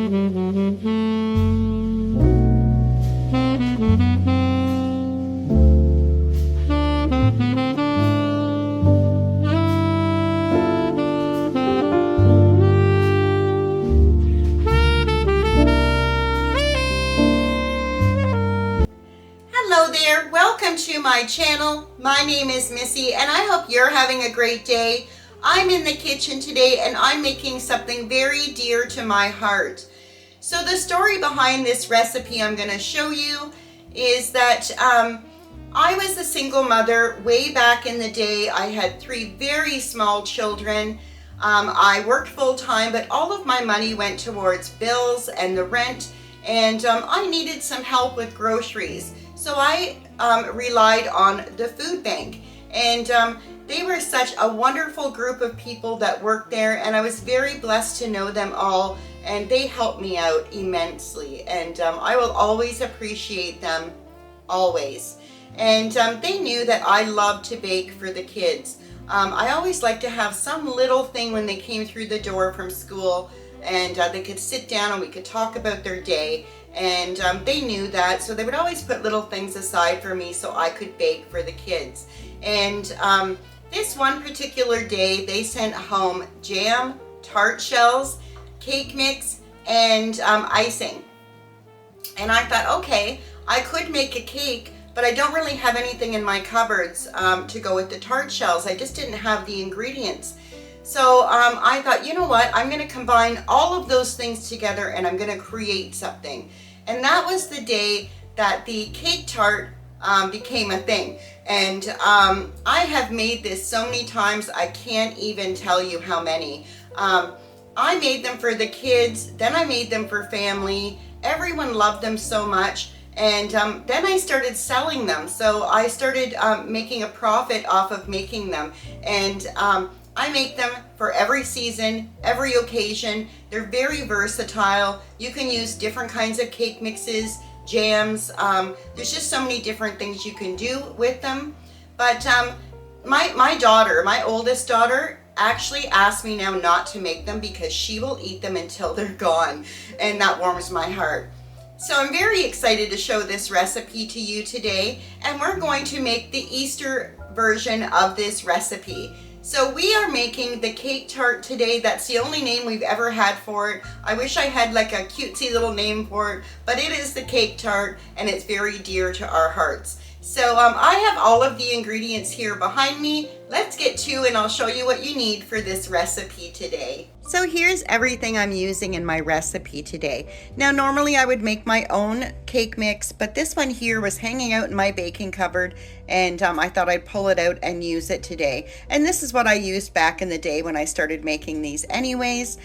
Hello there, welcome to my channel. My name is Missy and I hope you're having a great day. I'm in the kitchen today and I'm making something very dear to my heart. So the story behind this recipe I'm going to show you is that I was a single mother way back in the day. I had 3 very small children. I worked full-time, but all of my money went towards bills and the rent, and I needed some help with groceries. So I relied on the food bank, and they were such a wonderful group of people that worked there, and I was very blessed to know them all, and they helped me out immensely, and I will always appreciate them, always. And they knew that I loved to bake for the kids. I always liked to have some little thing when they came through the door from school, and they could sit down and we could talk about their day. And they knew that, so they would always put little things aside for me so I could bake for the kids. And this one particular day, they sent home jam, tart shells, cake mix, and icing. And I thought, okay, I could make a cake, but I don't really have anything in my cupboards to go with the tart shells. I just didn't have the ingredients. So I thought, you know what, I'm going to combine all of those things together and I'm going to create something. And that was the day that the cake tart became a thing. And I have made this so many times, I can't even tell you how many. I made them for the kids, then I made them for family. Everyone loved them so much. And then I started selling them. So I started making a profit off of making them. And I make them for every season, every occasion. They're very versatile. You can use different kinds of cake mixes, jams. There's just so many different things you can do with them. But my daughter, my oldest daughter, actually asked me now not to make them because she will eat them until they're gone. And that warms my heart. So I'm very excited to show this recipe to you today. And we're going to make the Easter version of this recipe. So we are making the cake tart today. That's the only name we've ever had for it. I wish I had like a cutesy little name for it, but it is the cake tart and it's very dear to our hearts. So I have all of the ingredients here behind me. Let's get to and I'll show you what you need for this recipe today. So here's everything I'm using in my recipe today. Now normally I would make my own cake mix, but this one here was hanging out in my baking cupboard and I thought I'd pull it out and use it today. And this is what I used back in the day when I started making these anyways.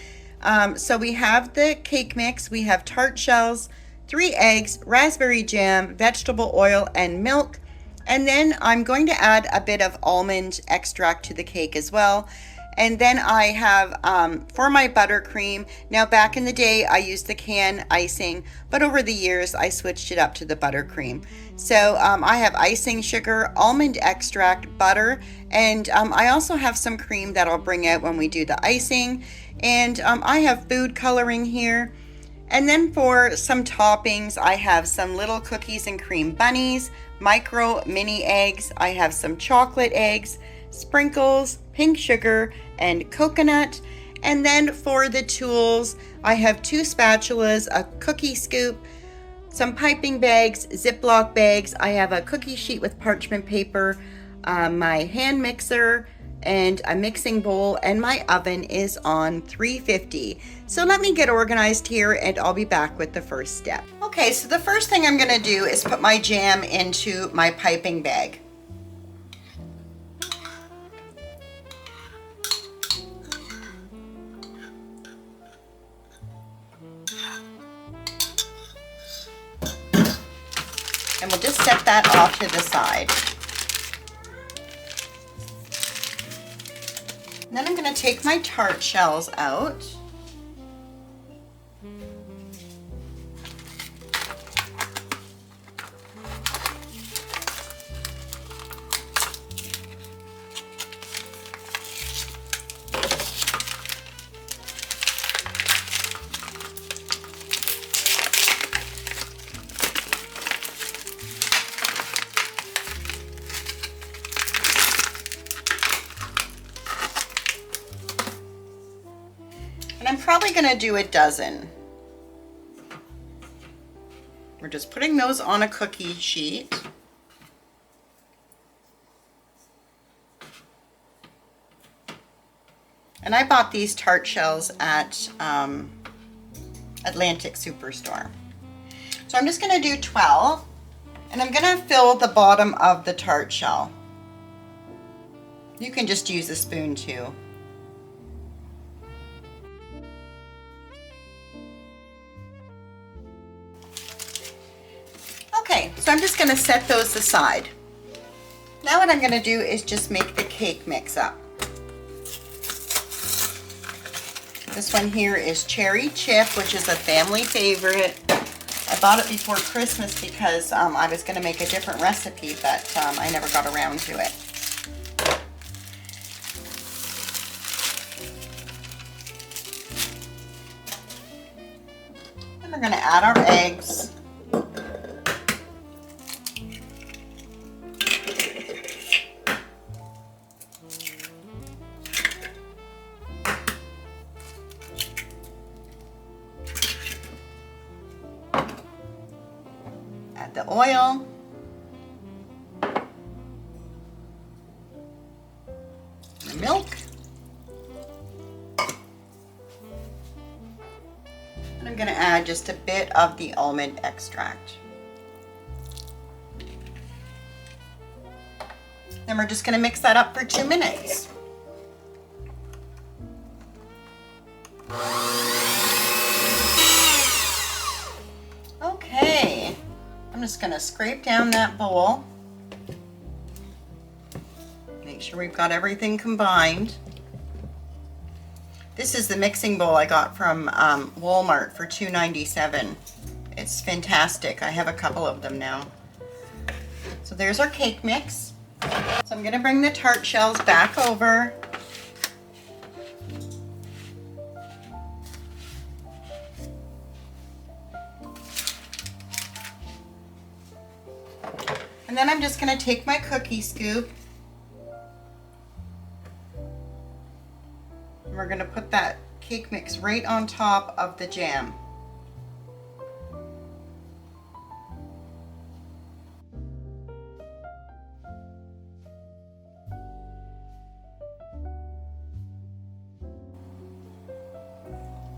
So we have the cake mix, we have tart shells, 3 eggs, raspberry jam, vegetable oil, and milk. And then I'm going to add a bit of almond extract to the cake as well. And then I have, for my buttercream, now back in the day I used the can icing, but over the years I switched it up to the buttercream. So I have icing sugar, almond extract, butter, and I also have some cream that I'll bring out when we do the icing. And I have food coloring here. And then for some toppings, I have some little cookies and cream bunnies, micro mini eggs, I have some chocolate eggs, sprinkles, pink sugar, and coconut. And then for the tools, I have 2 spatulas, a cookie scoop, some piping bags, Ziploc bags, I have a cookie sheet with parchment paper, my hand mixer, and a mixing bowl, and my oven is on 350. So let me get organized here and I'll be back with the first step. Okay, so the first thing I'm gonna do is put my jam into my piping bag. And we'll just set that off to the side. Then I'm going to take my tart shells out. And I'm probably going to do a dozen. We're just putting those on a cookie sheet. And I bought these tart shells at Atlantic Superstore. So I'm just going to do 12, and I'm going to fill the bottom of the tart shell. You can just use a spoon too. Okay, so I'm just going to set those aside. Now what I'm going to do is just make the cake mix up. This one here is cherry chip, which is a family favorite. I bought it before Christmas because I was going to make a different recipe, but I never got around to it. And we're going to add our eggs. Add the oil. The milk. And I'm going to add just a bit of the almond extract. Then we're just going to mix that up for 2 minutes. Okay, I'm just going to scrape down that bowl. Make sure we've got everything combined. This is the mixing bowl I got from Walmart for $2.97. It's fantastic. I have a couple of them now. So there's our cake mix. So I'm going to bring the tart shells back over. And then I'm just going to take my cookie scoop. And we're going to put that cake mix right on top of the jam.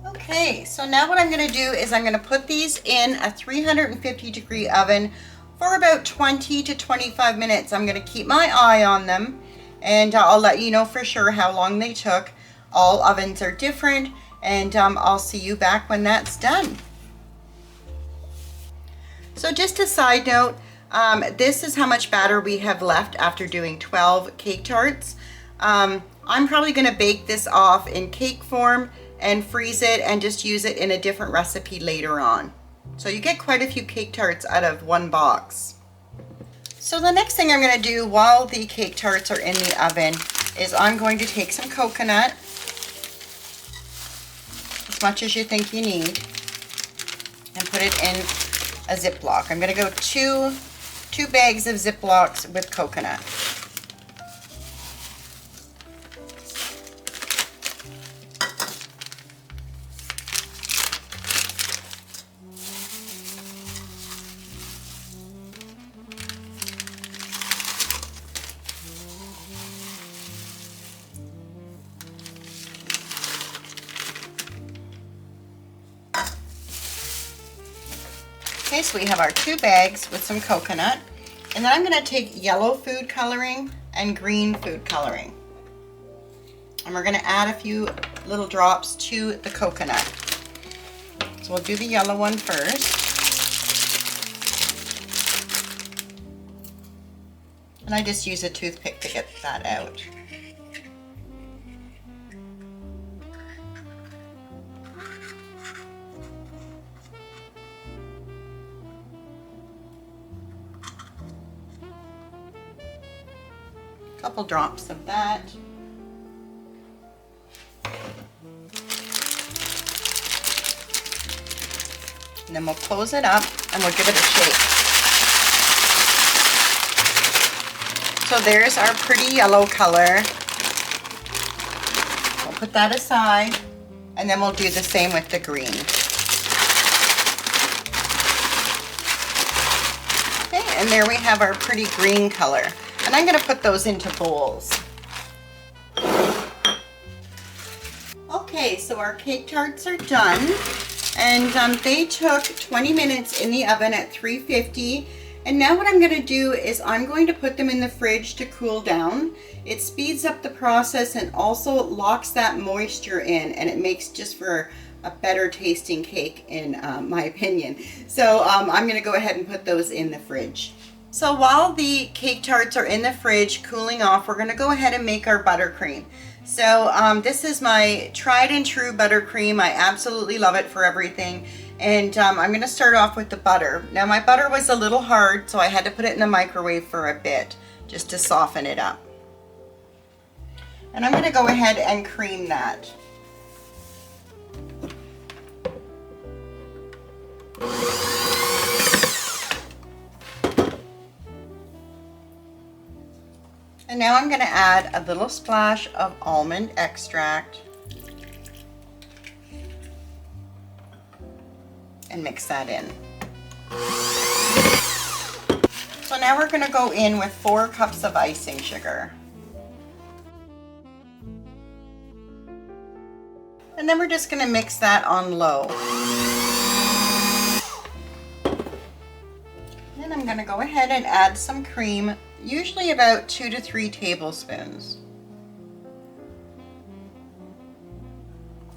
Okay, so now what I'm going to do is I'm going to put these in a 350-degree oven for about 20 to 25 minutes. I'm going to keep my eye on them, and I'll let you know for sure how long they took. All ovens are different, and I'll see you back when that's done. So just a side note, this is how much batter we have left after doing 12 cake tarts. I'm probably going to bake this off in cake form and freeze it and just use it in a different recipe later on. So you get quite a few cake tarts out of one box. So the next thing I'm going to do while the cake tarts are in the oven is I'm going to take some coconut, as much as you think you need, and put it in a Ziploc. I'm going to go two bags of Ziplocs with coconut. Okay, so we have our 2 bags with some coconut, and then I'm going to take yellow food coloring and green food coloring, and we're going to add a few little drops to the coconut. So we'll do the yellow one first, and I just use a toothpick to get that out. Couple drops of that. And then we'll close it up and we'll give it a shake. So there's our pretty yellow color. We'll put that aside. And then we'll do the same with the green. Okay, and there we have our pretty green color. And I'm going to put those into bowls. Okay, so our cake tarts are done. And they took 20 minutes in the oven at 350. And now what I'm going to do is I'm going to put them in the fridge to cool down. It speeds up the process and also locks that moisture in, and it makes just for a better tasting cake in my opinion. So I'm going to go ahead and put those in the fridge. So while the cake tarts are in the fridge cooling off, we're going to go ahead and make our buttercream. So this is my tried and true buttercream. I absolutely love it for everything. And I'm going to start off with the butter. Now my butter was a little hard, so I had to put it in the microwave for a bit just to soften it up. And I'm going to go ahead and cream that. And now I'm going to add a little splash of almond extract. And mix that in. So now we're going to go in with 4 cups of icing sugar. And then we're just going to mix that on low. Then I'm going to go ahead and add some cream, usually about 2 to 3 tablespoons.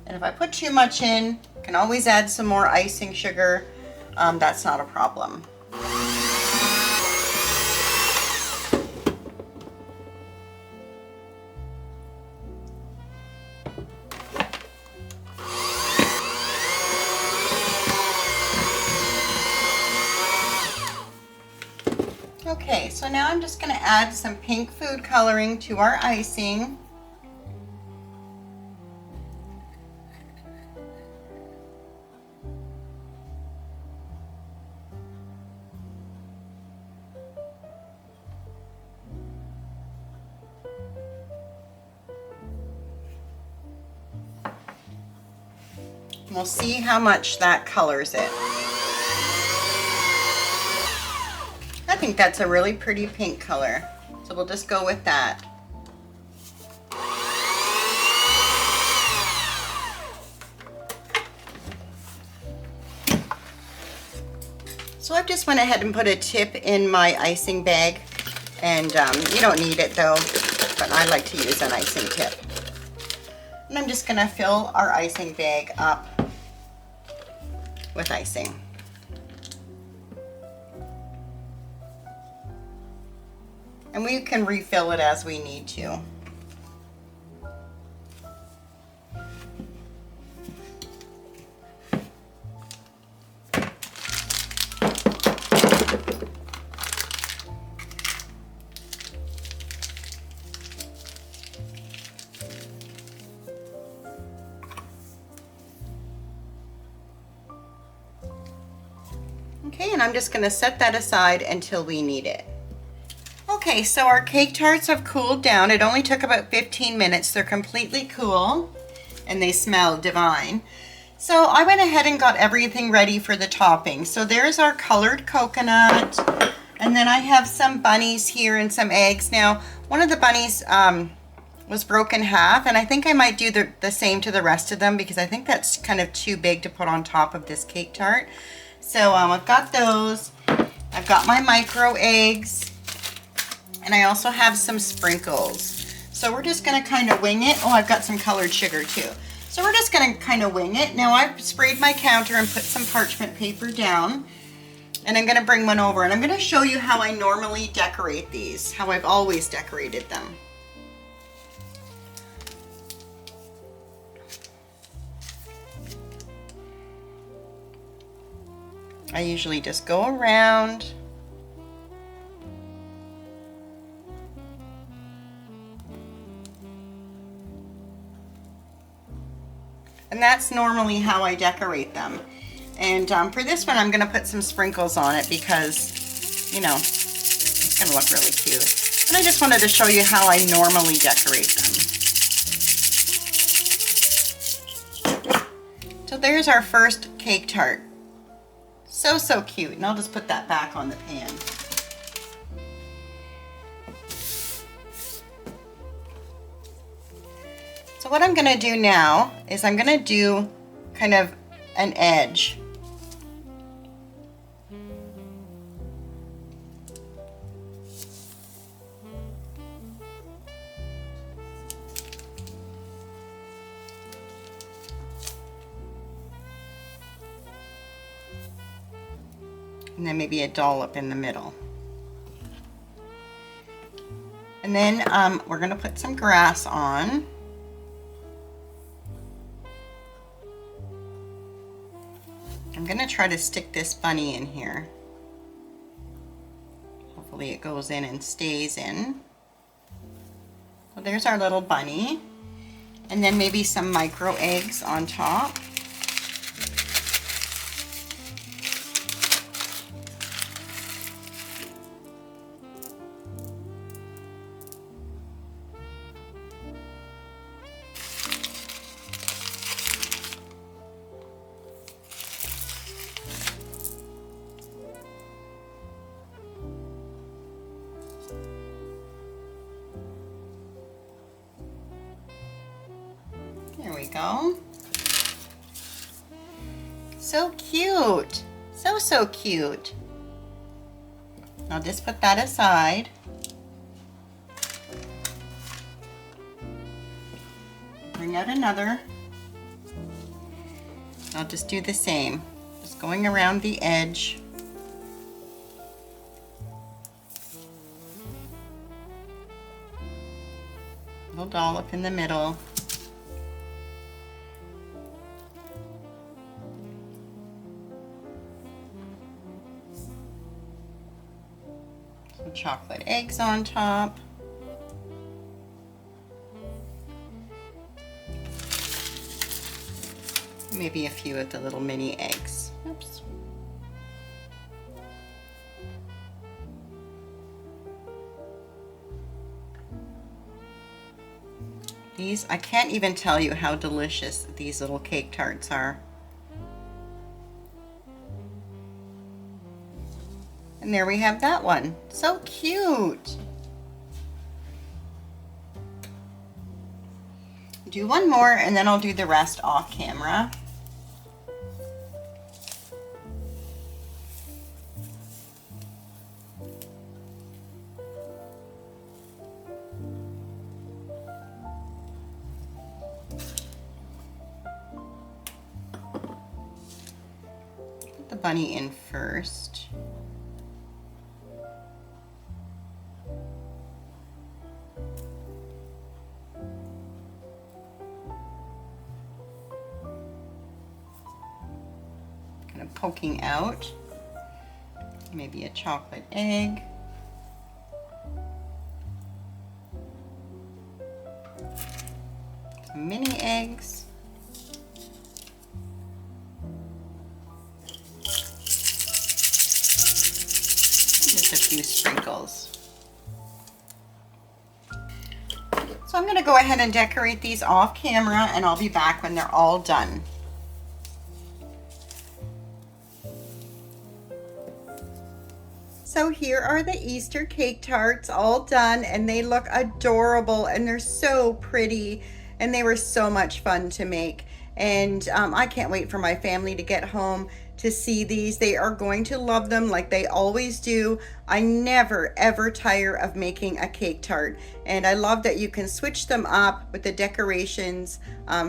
And if I put too much in, I can always add some more icing sugar. That's not a problem. Okay, so now I'm just going to add some pink food coloring to our icing. We'll see how much that colors it. I think that's a really pretty pink color, so we'll just go with that. So I've just went ahead and put a tip in my icing bag, and you don't need it though, but I like to use an icing tip. And I'm just going to fill our icing bag up with icing. And we can refill it as we need to. Okay, and I'm just going to set that aside until we need it. Okay, so our cake tarts have cooled down. It only took about 15 minutes. They're completely cool and they smell divine. So I went ahead and got everything ready for the topping. So there's our colored coconut, and then I have some bunnies here and some eggs. Now, one of the bunnies was broken half, and I think I might do the same to the rest of them because I think that's kind of too big to put on top of this cake tart. So I've got those. I've got my micro eggs. And I also have some sprinkles. So we're just going to kind of wing it. Oh, I've got some colored sugar too. So we're just going to kind of wing it. Now I've sprayed my counter and put some parchment paper down. And I'm going to bring one over. And I'm going to show you how I normally decorate these. How I've always decorated them. I usually just go around. And that's normally how I decorate them. And for this one, I'm going to put some sprinkles on it because, you know, it's going to look really cute. And I just wanted to show you how I normally decorate them. So there's our first cake tart. So, so cute. And I'll just put that back on the pan. So what I'm going to do now is I'm going to do kind of an edge. And then maybe a dollop in the middle. And then we're going to put some grass on. I'm going to try to stick this bunny in here. Hopefully it goes in and stays in. So there's our little bunny. And then maybe some micro eggs on top. There we go. So cute. So, so cute. I'll just put that aside. Bring out another. I'll just do the same. Just going around the edge. Little dollop in the middle. Some chocolate eggs on top. Maybe a few of the little mini eggs. Oops. These, I can't even tell you how delicious these little cake tarts are. And there we have that one. So cute. Do one more and then I'll do the rest off camera. Put the bunny in first. Poking out, maybe a chocolate egg, some mini eggs, just a few sprinkles. So I'm going to go ahead and decorate these off camera and I'll be back when they're all done. So here are the Easter cake tarts all done and they look adorable and they're so pretty and they were so much fun to make. And I can't wait for my family to get home to see these. They are going to love them like they always do. I never ever tire of making a cake tart. And I love that you can switch them up with the decorations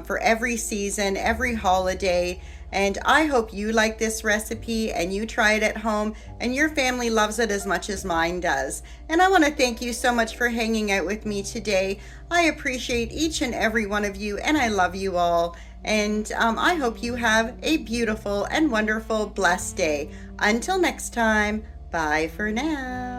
for every season, every holiday. And I hope you like this recipe and you try it at home and your family loves it as much as mine does. And I want to thank you so much for hanging out with me today. I appreciate each and every one of you and I love you all. And I hope you have a beautiful and wonderful, blessed day. Until next time, bye for now.